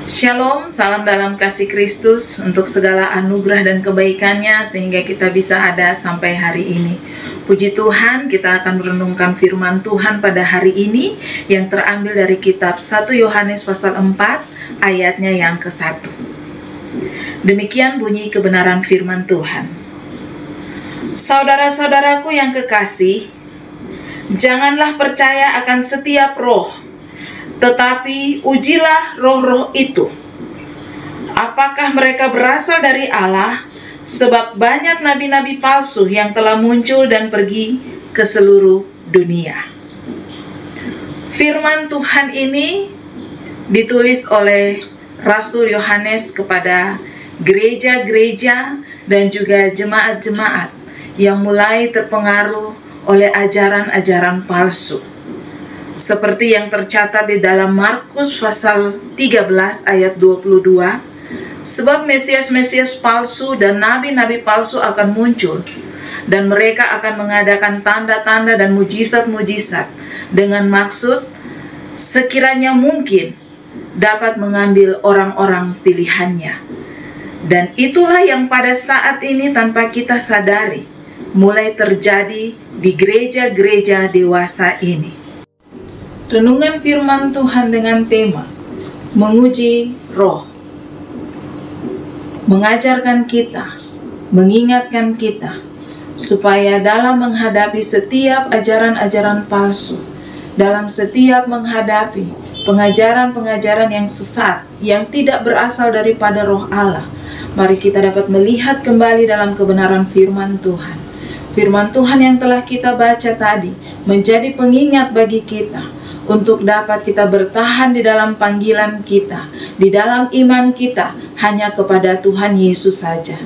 Shalom, salam dalam kasih Kristus untuk segala anugerah dan kebaikannya sehingga kita bisa ada sampai hari ini. Puji Tuhan, kita akan merenungkan firman Tuhan pada hari ini yang terambil dari kitab 1 Yohanes pasal 4 ayatnya yang ke-1. Demikian bunyi kebenaran firman Tuhan. Saudara-saudaraku yang kekasih, janganlah percaya akan setiap roh, tetapi ujilah roh-roh itu, apakah mereka berasal dari Allah, sebab banyak nabi-nabi palsu yang telah muncul dan pergi ke seluruh dunia. Firman Tuhan ini ditulis oleh Rasul Yohanes kepada gereja-gereja dan juga jemaat-jemaat yang mulai terpengaruh oleh ajaran-ajaran palsu. Seperti yang tercatat di dalam Markus pasal 13 ayat 22, sebab Mesias-Mesias palsu dan nabi-nabi palsu akan muncul, dan mereka akan mengadakan tanda-tanda dan mujizat-mujizat dengan maksud sekiranya mungkin dapat mengambil orang-orang pilihannya. Dan itulah yang pada saat ini tanpa kita sadari mulai terjadi di gereja-gereja dewasa ini. Renungan firman Tuhan dengan tema menguji roh, mengajarkan kita, mengingatkan kita supaya dalam menghadapi setiap ajaran-ajaran palsu, dalam setiap menghadapi pengajaran-pengajaran yang sesat, yang tidak berasal daripada roh Allah, mari kita dapat melihat kembali dalam kebenaran firman Tuhan. Firman Tuhan yang telah kita baca tadi menjadi pengingat bagi kita untuk dapat kita bertahan di dalam panggilan kita, di dalam iman kita hanya kepada Tuhan Yesus saja.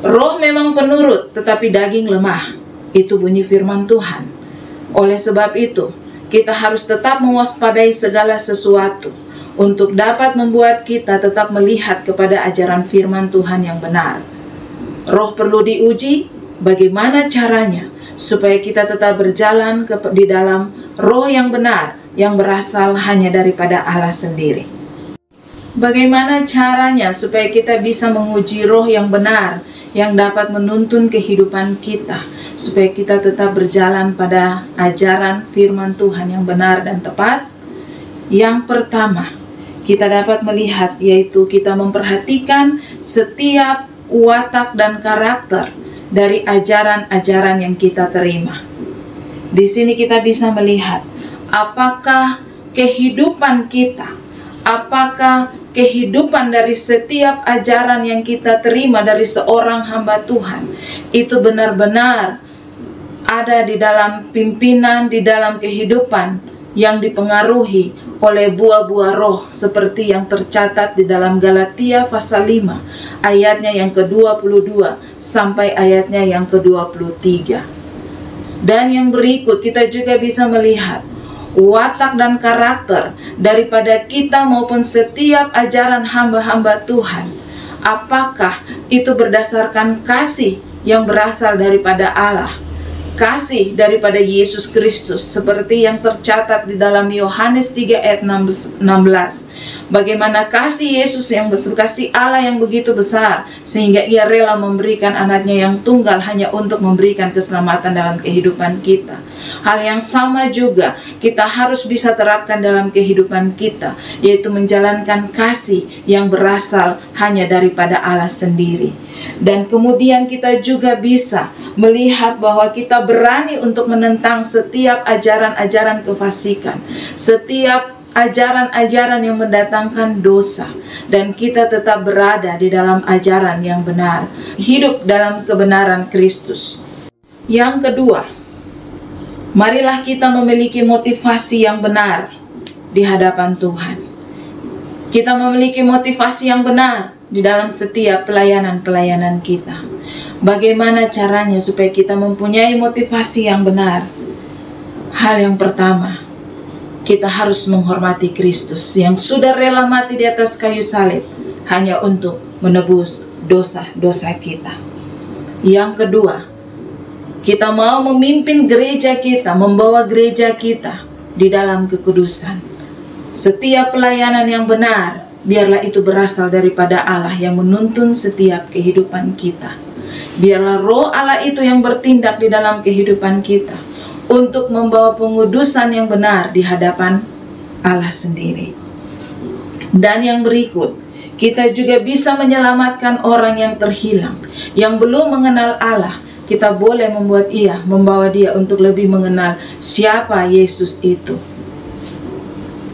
Roh memang penurut, tetapi daging lemah. Itu bunyi firman Tuhan. Oleh sebab itu, kita harus tetap mewaspadai segala sesuatu untuk dapat membuat kita tetap melihat kepada ajaran firman Tuhan yang benar. Roh perlu diuji, bagaimana caranya supaya kita tetap berjalan di dalam roh yang benar, yang berasal hanya daripada Allah sendiri. Bagaimana caranya supaya kita bisa menguji roh yang benar, yang dapat menuntun kehidupan kita, supaya kita tetap berjalan pada ajaran firman Tuhan yang benar dan tepat? Yang pertama, kita dapat melihat, yaitu kita memperhatikan setiap watak dan karakter dari ajaran-ajaran yang kita terima. Di sini kita bisa melihat apakah kehidupan kita, apakah kehidupan dari setiap ajaran yang kita terima dari seorang hamba Tuhan itu benar-benar ada di dalam pimpinan, di dalam kehidupan yang dipengaruhi oleh buah-buah roh seperti yang tercatat di dalam Galatia pasal 5 ayatnya yang ke-22 sampai ayatnya yang ke-23. Dan yang berikut kita juga bisa melihat watak dan karakter daripada kita maupun setiap ajaran hamba-hamba Tuhan. Apakah itu berdasarkan kasih yang berasal daripada Allah, kasih daripada Yesus Kristus, seperti yang tercatat di dalam Yohanes 3 ayat 16. Bagaimana kasih Yesus yang kasih Allah yang begitu besar, sehingga ia rela memberikan anaknya yang tunggal hanya untuk memberikan keselamatan dalam kehidupan kita. Hal yang sama juga kita harus bisa terapkan dalam kehidupan kita, yaitu menjalankan kasih yang berasal hanya daripada Allah sendiri. Dan kemudian kita juga bisa melihat bahwa kita berani untuk menentang setiap ajaran-ajaran kefasikan, setiap ajaran-ajaran yang mendatangkan dosa, dan kita tetap berada di dalam ajaran yang benar, hidup dalam kebenaran Kristus. Yang kedua, marilah kita memiliki motivasi yang benar di hadapan Tuhan. Kita memiliki motivasi yang benar di dalam setiap pelayanan-pelayanan kita. Bagaimana caranya supaya kita mempunyai motivasi yang benar? Hal yang pertama, kita harus menghormati Kristus yang sudah rela mati di atas kayu salib hanya untuk menebus dosa-dosa kita. Yang kedua, kita mau memimpin gereja kita, membawa gereja kita di dalam kekudusan. Setiap pelayanan yang benar, biarlah itu berasal daripada Allah yang menuntun setiap kehidupan kita. Biarlah Roh Allah itu yang bertindak di dalam kehidupan kita untuk membawa pengudusan yang benar di hadapan Allah sendiri. Dan yang berikut, kita juga bisa menyelamatkan orang yang terhilang, yang belum mengenal Allah. Kita boleh membawa dia untuk lebih mengenal siapa Yesus itu.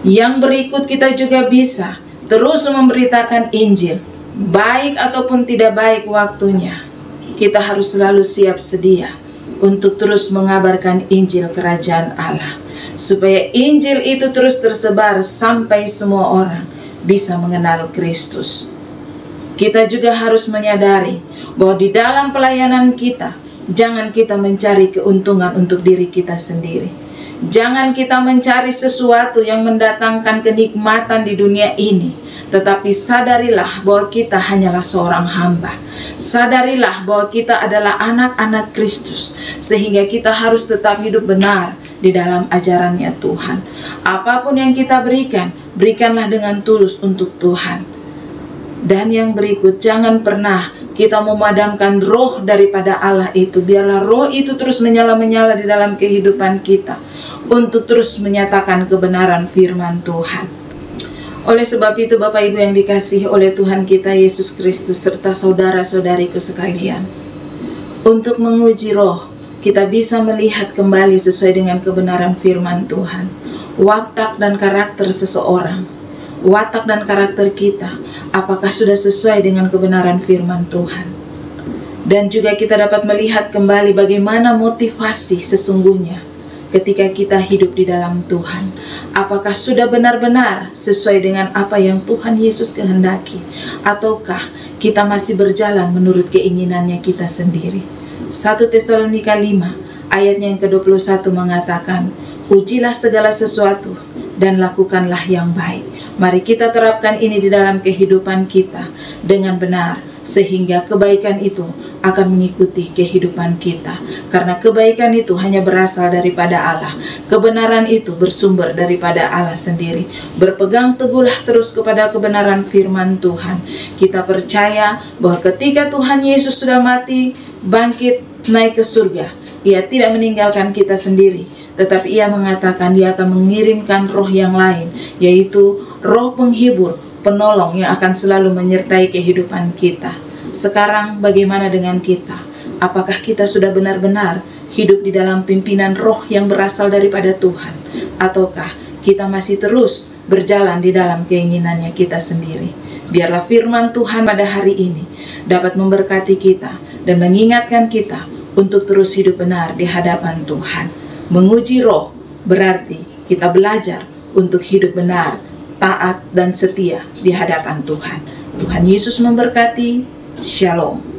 Yang berikut, kita juga bisa terus memberitakan Injil, baik ataupun tidak baik waktunya. Kita harus selalu siap sedia untuk terus mengabarkan Injil Kerajaan Allah, supaya Injil itu terus tersebar sampai semua orang bisa mengenal Kristus. Kita juga harus menyadari bahwa di dalam pelayanan kita, jangan kita mencari keuntungan untuk diri kita sendiri. Jangan kita mencari sesuatu yang mendatangkan kenikmatan di dunia ini, tetapi sadarilah bahwa kita hanyalah seorang hamba. Sadarilah bahwa kita adalah anak-anak Kristus, sehingga kita harus tetap hidup benar di dalam ajarannya Tuhan. Apapun yang kita berikan, berikanlah dengan tulus untuk Tuhan. Dan yang berikut, jangan pernah kita memadamkan roh daripada Allah itu. Biarlah roh itu terus menyala-menyala di dalam kehidupan kita untuk terus menyatakan kebenaran firman Tuhan. Oleh sebab itu, Bapak Ibu yang dikasihi oleh Tuhan kita Yesus Kristus serta saudara-saudariku sekalian, untuk menguji roh, kita bisa melihat kembali sesuai dengan kebenaran firman Tuhan, watak dan karakter seseorang, watak dan karakter kita, apakah sudah sesuai dengan kebenaran firman Tuhan. Dan juga kita dapat melihat kembali bagaimana motivasi sesungguhnya ketika kita hidup di dalam Tuhan. Apakah sudah benar-benar sesuai dengan apa yang Tuhan Yesus kehendaki, ataukah kita masih berjalan menurut keinginannya kita sendiri. 1 Tesalonika 5 ayatnya yang ke-21 mengatakan, ujilah segala sesuatu dan lakukanlah yang baik. Mari kita terapkan ini di dalam kehidupan kita dengan benar, sehingga kebaikan itu akan mengikuti kehidupan kita. Karena kebaikan itu hanya berasal daripada Allah. Kebenaran itu bersumber daripada Allah sendiri. Berpegang teguhlah terus kepada kebenaran firman Tuhan. Kita percaya bahwa ketika Tuhan Yesus sudah mati, bangkit, naik ke surga, Ia tidak meninggalkan kita sendiri, tetapi Ia mengatakan Dia akan mengirimkan roh yang lain, yaitu roh penghibur, penolong yang akan selalu menyertai kehidupan kita. Sekarang bagaimana dengan kita? Apakah kita sudah benar-benar hidup di dalam pimpinan roh yang berasal daripada Tuhan? Ataukah kita masih terus berjalan di dalam keinginannya kita sendiri? Biarlah firman Tuhan pada hari ini dapat memberkati kita dan mengingatkan kita untuk terus hidup benar di hadapan Tuhan. Menguji roh berarti kita belajar untuk hidup benar, taat dan setia di hadapan Tuhan. Tuhan Yesus memberkati. Shalom.